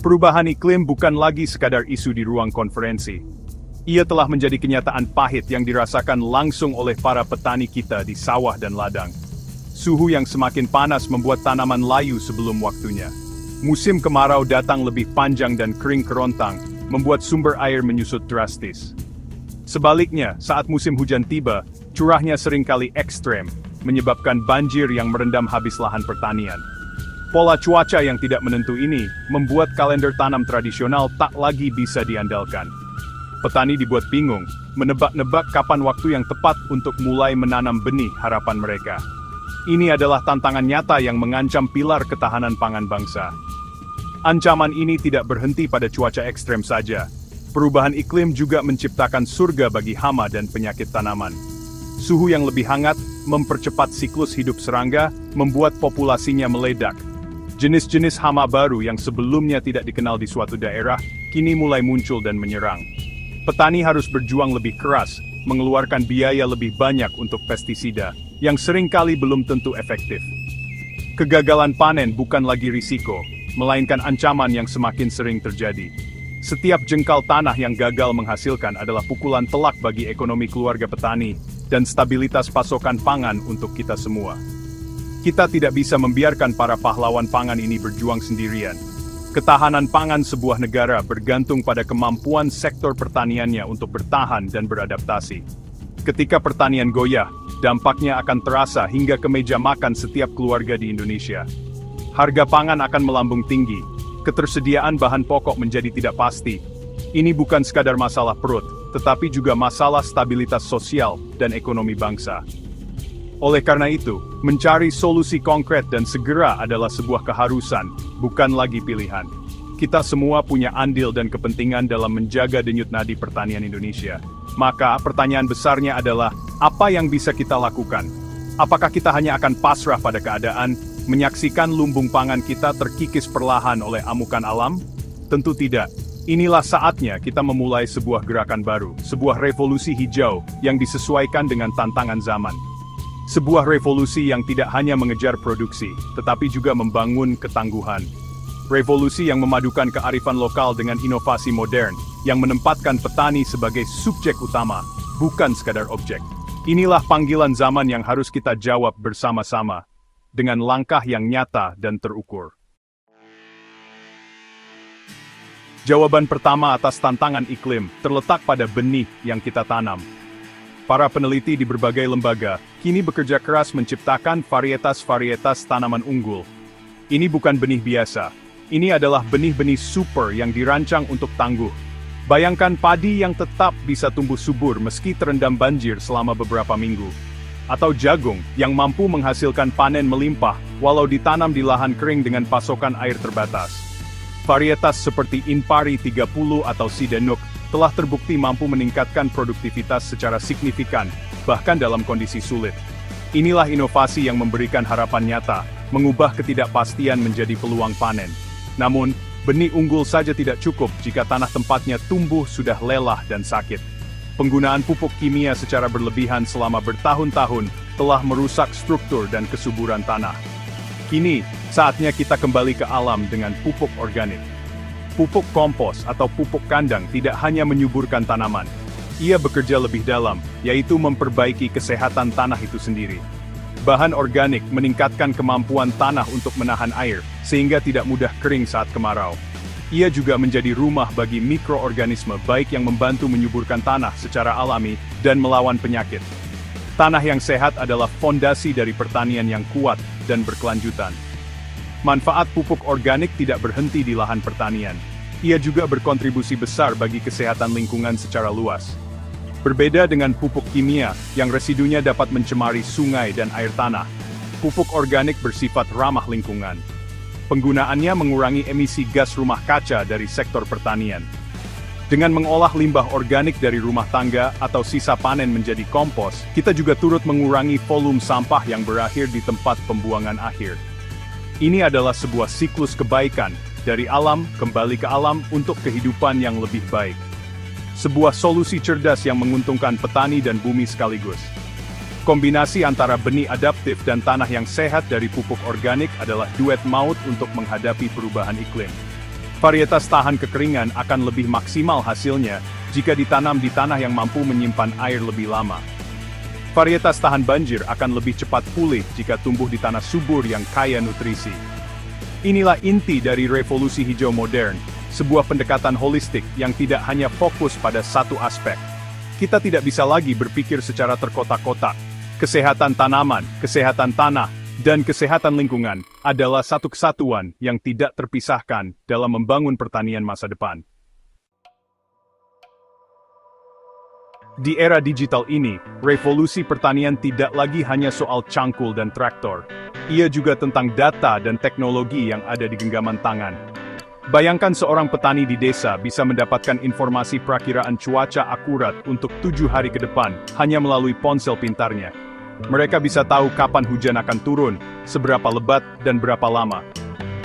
Perubahan iklim bukan lagi sekadar isu di ruang konferensi. Ia telah menjadi kenyataan pahit yang dirasakan langsung oleh para petani kita di sawah dan ladang. Suhu yang semakin panas membuat tanaman layu sebelum waktunya. Musim kemarau datang lebih panjang dan kering kerontang, membuat sumber air menyusut drastis. Sebaliknya, saat musim hujan tiba, curahnya seringkali ekstrem, menyebabkan banjir yang merendam habis lahan pertanian. Pola cuaca yang tidak menentu ini membuat kalender tanam tradisional tak lagi bisa diandalkan. Petani dibuat bingung, menebak-nebak kapan waktu yang tepat untuk mulai menanam benih harapan mereka. Ini adalah tantangan nyata yang mengancam pilar ketahanan pangan bangsa. Ancaman ini tidak berhenti pada cuaca ekstrem saja. Perubahan iklim juga menciptakan surga bagi hama dan penyakit tanaman. Suhu yang lebih hangat mempercepat siklus hidup serangga, membuat populasinya meledak. Jenis-jenis hama baru yang sebelumnya tidak dikenal di suatu daerah, kini mulai muncul dan menyerang. Petani harus berjuang lebih keras, mengeluarkan biaya lebih banyak untuk pestisida, yang seringkali belum tentu efektif. Kegagalan panen bukan lagi risiko, melainkan ancaman yang semakin sering terjadi. Setiap jengkal tanah yang gagal menghasilkan adalah pukulan telak bagi ekonomi keluarga petani, dan stabilitas pasokan pangan untuk kita semua. Kita tidak bisa membiarkan para pahlawan pangan ini berjuang sendirian. Ketahanan pangan sebuah negara bergantung pada kemampuan sektor pertaniannya untuk bertahan dan beradaptasi. Ketika pertanian goyah, dampaknya akan terasa hingga ke meja makan setiap keluarga di Indonesia. Harga pangan akan melambung tinggi, ketersediaan bahan pokok menjadi tidak pasti. Ini bukan sekadar masalah perut, tetapi juga masalah stabilitas sosial dan ekonomi bangsa. Oleh karena itu, mencari solusi konkret dan segera adalah sebuah keharusan, bukan lagi pilihan. Kita semua punya andil dan kepentingan dalam menjaga denyut nadi pertanian Indonesia. Maka, pertanyaan besarnya adalah, apa yang bisa kita lakukan? Apakah kita hanya akan pasrah pada keadaan, menyaksikan lumbung pangan kita terkikis perlahan oleh amukan alam? Tentu tidak. Inilah saatnya kita memulai sebuah gerakan baru, sebuah revolusi hijau yang disesuaikan dengan tantangan zaman. Sebuah revolusi yang tidak hanya mengejar produksi, tetapi juga membangun ketangguhan. Revolusi yang memadukan kearifan lokal dengan inovasi modern, yang menempatkan petani sebagai subjek utama, bukan sekadar objek. Inilah panggilan zaman yang harus kita jawab bersama-sama, dengan langkah yang nyata dan terukur. Jawaban pertama atas tantangan iklim terletak pada benih yang kita tanam. Para peneliti di berbagai lembaga kini bekerja keras menciptakan varietas-varietas tanaman unggul. Ini bukan benih biasa. Ini adalah benih-benih super yang dirancang untuk tangguh. Bayangkan padi yang tetap bisa tumbuh subur meski terendam banjir selama beberapa minggu. Atau jagung yang mampu menghasilkan panen melimpah walau ditanam di lahan kering dengan pasokan air terbatas. Varietas seperti Inpari 30 atau Sidenuk telah terbukti mampu meningkatkan produktivitas secara signifikan, bahkan dalam kondisi sulit. Inilah inovasi yang memberikan harapan nyata, mengubah ketidakpastian menjadi peluang panen. Namun, benih unggul saja tidak cukup jika tanah tempatnya tumbuh sudah lelah dan sakit. Penggunaan pupuk kimia secara berlebihan selama bertahun-tahun telah merusak struktur dan kesuburan tanah. Kini, saatnya kita kembali ke alam dengan pupuk organik. Pupuk kompos atau pupuk kandang tidak hanya menyuburkan tanaman. Ia bekerja lebih dalam, yaitu memperbaiki kesehatan tanah itu sendiri. Bahan organik meningkatkan kemampuan tanah untuk menahan air, sehingga tidak mudah kering saat kemarau. Ia juga menjadi rumah bagi mikroorganisme baik yang membantu menyuburkan tanah secara alami dan melawan penyakit. Tanah yang sehat adalah fondasi dari pertanian yang kuat dan berkelanjutan. Manfaat pupuk organik tidak berhenti di lahan pertanian. Ia juga berkontribusi besar bagi kesehatan lingkungan secara luas. Berbeda dengan pupuk kimia, yang residunya dapat mencemari sungai dan air tanah, pupuk organik bersifat ramah lingkungan. Penggunaannya mengurangi emisi gas rumah kaca dari sektor pertanian. Dengan mengolah limbah organik dari rumah tangga atau sisa panen menjadi kompos, kita juga turut mengurangi volume sampah yang berakhir di tempat pembuangan akhir. Ini adalah sebuah siklus kebaikan, dari alam kembali ke alam untuk kehidupan yang lebih baik. Sebuah solusi cerdas yang menguntungkan petani dan bumi sekaligus. Kombinasi antara benih adaptif dan tanah yang sehat dari pupuk organik adalah duet maut untuk menghadapi perubahan iklim. Varietas tahan kekeringan akan lebih maksimal hasilnya jika ditanam di tanah yang mampu menyimpan air lebih lama. Varietas tahan banjir akan lebih cepat pulih jika tumbuh di tanah subur yang kaya nutrisi. Inilah inti dari revolusi hijau modern, sebuah pendekatan holistik yang tidak hanya fokus pada satu aspek. Kita tidak bisa lagi berpikir secara terkotak-kotak. Kesehatan tanaman, kesehatan tanah, dan kesehatan lingkungan adalah satu kesatuan yang tidak terpisahkan dalam membangun pertanian masa depan. Di era digital ini, revolusi pertanian tidak lagi hanya soal cangkul dan traktor. Ia juga tentang data dan teknologi yang ada di genggaman tangan. Bayangkan seorang petani di desa bisa mendapatkan informasi perakiraan cuaca akurat untuk 7 hari ke depan hanya melalui ponsel pintarnya. Mereka bisa tahu kapan hujan akan turun, seberapa lebat, dan berapa lama.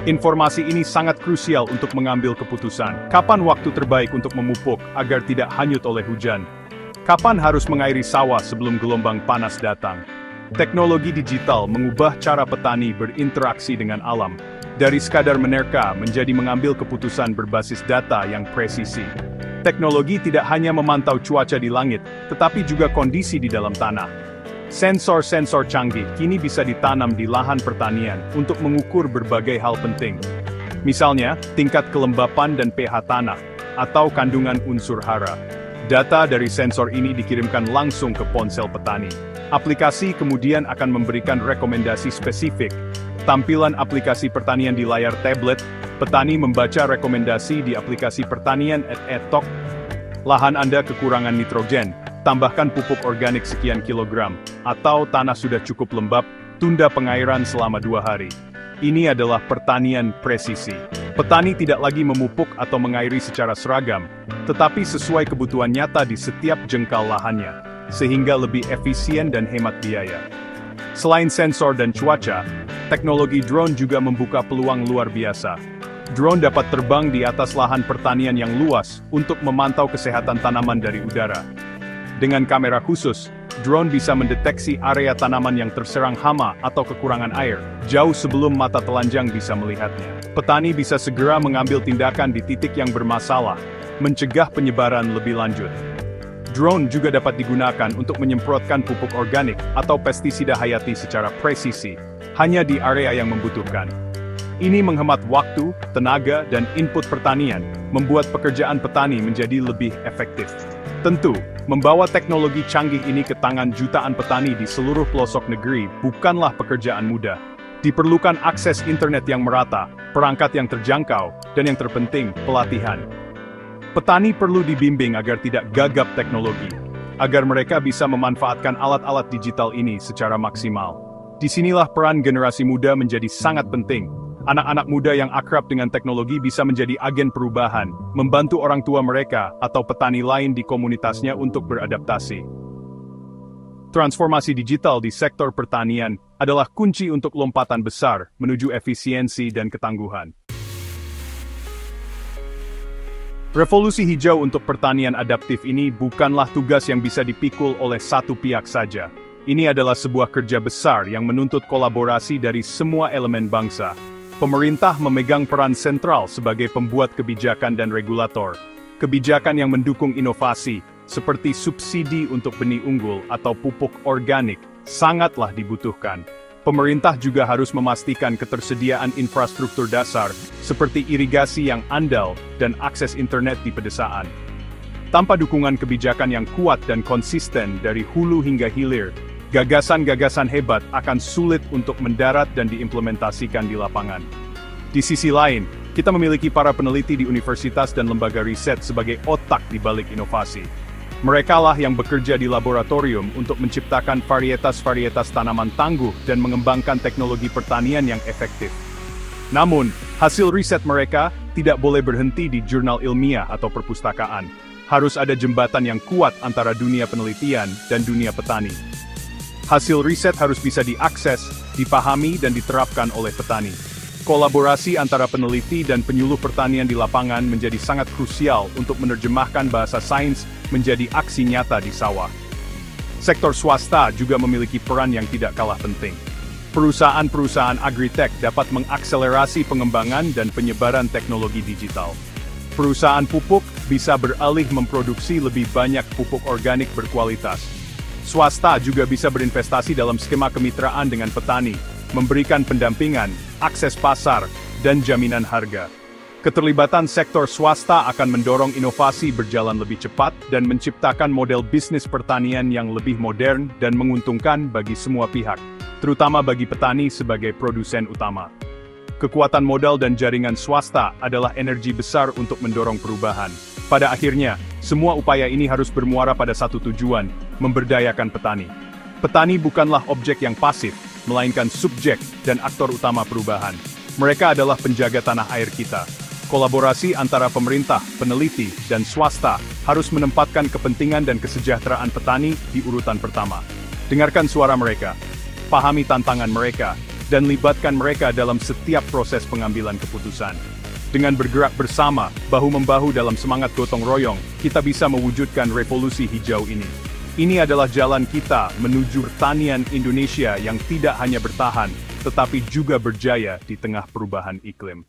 Informasi ini sangat krusial untuk mengambil keputusan. Kapan waktu terbaik untuk memupuk agar tidak hanyut oleh hujan? Kapan harus mengairi sawah sebelum gelombang panas datang? Teknologi digital mengubah cara petani berinteraksi dengan alam. Dari sekadar menerka menjadi mengambil keputusan berbasis data yang presisi. Teknologi tidak hanya memantau cuaca di langit, tetapi juga kondisi di dalam tanah. Sensor-sensor canggih kini bisa ditanam di lahan pertanian untuk mengukur berbagai hal penting. Misalnya, tingkat kelembapan dan pH tanah, atau kandungan unsur hara. Data dari sensor ini dikirimkan langsung ke ponsel petani. Aplikasi kemudian akan memberikan rekomendasi spesifik. Tampilan aplikasi pertanian di layar tablet, petani membaca rekomendasi di aplikasi pertanian @etok. Lahan Anda kekurangan nitrogen, tambahkan pupuk organik sekian kilogram, atau tanah sudah cukup lembab, tunda pengairan selama 2 hari. Ini adalah pertanian presisi. Petani tidak lagi memupuk atau mengairi secara seragam, tetapi sesuai kebutuhan nyata di setiap jengkal lahannya, sehingga lebih efisien dan hemat biaya. Selain sensor dan cuaca, teknologi drone juga membuka peluang luar biasa. Drone dapat terbang di atas lahan pertanian yang luas untuk memantau kesehatan tanaman dari udara. Dengan kamera khusus, drone bisa mendeteksi area tanaman yang terserang hama atau kekurangan air, jauh sebelum mata telanjang bisa melihatnya. Petani bisa segera mengambil tindakan di titik yang bermasalah, mencegah penyebaran lebih lanjut. Drone juga dapat digunakan untuk menyemprotkan pupuk organik atau pestisida hayati secara presisi, hanya di area yang membutuhkan. Ini menghemat waktu, tenaga, dan input pertanian, membuat pekerjaan petani menjadi lebih efektif. Tentu, membawa teknologi canggih ini ke tangan jutaan petani di seluruh pelosok negeri bukanlah pekerjaan mudah. Diperlukan akses internet yang merata, perangkat yang terjangkau, dan yang terpenting, pelatihan. Petani perlu dibimbing agar tidak gagap teknologi, agar mereka bisa memanfaatkan alat-alat digital ini secara maksimal. Disinilah peran generasi muda menjadi sangat penting. Anak-anak muda yang akrab dengan teknologi bisa menjadi agen perubahan, membantu orang tua mereka atau petani lain di komunitasnya untuk beradaptasi. Transformasi digital di sektor pertanian adalah kunci untuk lompatan besar menuju efisiensi dan ketangguhan. Revolusi hijau untuk pertanian adaptif ini bukanlah tugas yang bisa dipikul oleh satu pihak saja. Ini adalah sebuah kerja besar yang menuntut kolaborasi dari semua elemen bangsa. Pemerintah memegang peran sentral sebagai pembuat kebijakan dan regulator. Kebijakan yang mendukung inovasi, seperti subsidi untuk benih unggul atau pupuk organik, sangatlah dibutuhkan. Pemerintah juga harus memastikan ketersediaan infrastruktur dasar, seperti irigasi yang andal dan akses internet di pedesaan. Tanpa dukungan kebijakan yang kuat dan konsisten dari hulu hingga hilir, gagasan-gagasan hebat akan sulit untuk mendarat dan diimplementasikan di lapangan. Di sisi lain, kita memiliki para peneliti di universitas dan lembaga riset sebagai otak di balik inovasi. Merekalah yang bekerja di laboratorium untuk menciptakan varietas-varietas tanaman tangguh dan mengembangkan teknologi pertanian yang efektif. Namun, hasil riset mereka tidak boleh berhenti di jurnal ilmiah atau perpustakaan. Harus ada jembatan yang kuat antara dunia penelitian dan dunia petani. Hasil riset harus bisa diakses, dipahami, dan diterapkan oleh petani. Kolaborasi antara peneliti dan penyuluh pertanian di lapangan menjadi sangat krusial untuk menerjemahkan bahasa sains menjadi aksi nyata di sawah. Sektor swasta juga memiliki peran yang tidak kalah penting. Perusahaan-perusahaan agritech dapat mengakselerasi pengembangan dan penyebaran teknologi digital. Perusahaan pupuk bisa beralih memproduksi lebih banyak pupuk organik berkualitas. Swasta juga bisa berinvestasi dalam skema kemitraan dengan petani, memberikan pendampingan, akses pasar, dan jaminan harga. Keterlibatan sektor swasta akan mendorong inovasi berjalan lebih cepat dan menciptakan model bisnis pertanian yang lebih modern dan menguntungkan bagi semua pihak, terutama bagi petani sebagai produsen utama. Kekuatan modal dan jaringan swasta adalah energi besar untuk mendorong perubahan. Pada akhirnya, semua upaya ini harus bermuara pada satu tujuan, memberdayakan petani. Petani bukanlah objek yang pasif, melainkan subjek dan aktor utama perubahan. Mereka adalah penjaga tanah air kita. Kolaborasi antara pemerintah, peneliti, dan swasta harus menempatkan kepentingan dan kesejahteraan petani di urutan pertama. Dengarkan suara mereka, pahami tantangan mereka, dan libatkan mereka dalam setiap proses pengambilan keputusan. Dengan bergerak bersama, bahu-membahu dalam semangat gotong royong, kita bisa mewujudkan revolusi hijau ini. Ini adalah jalan kita menuju pertanian Indonesia yang tidak hanya bertahan, tetapi juga berjaya di tengah perubahan iklim.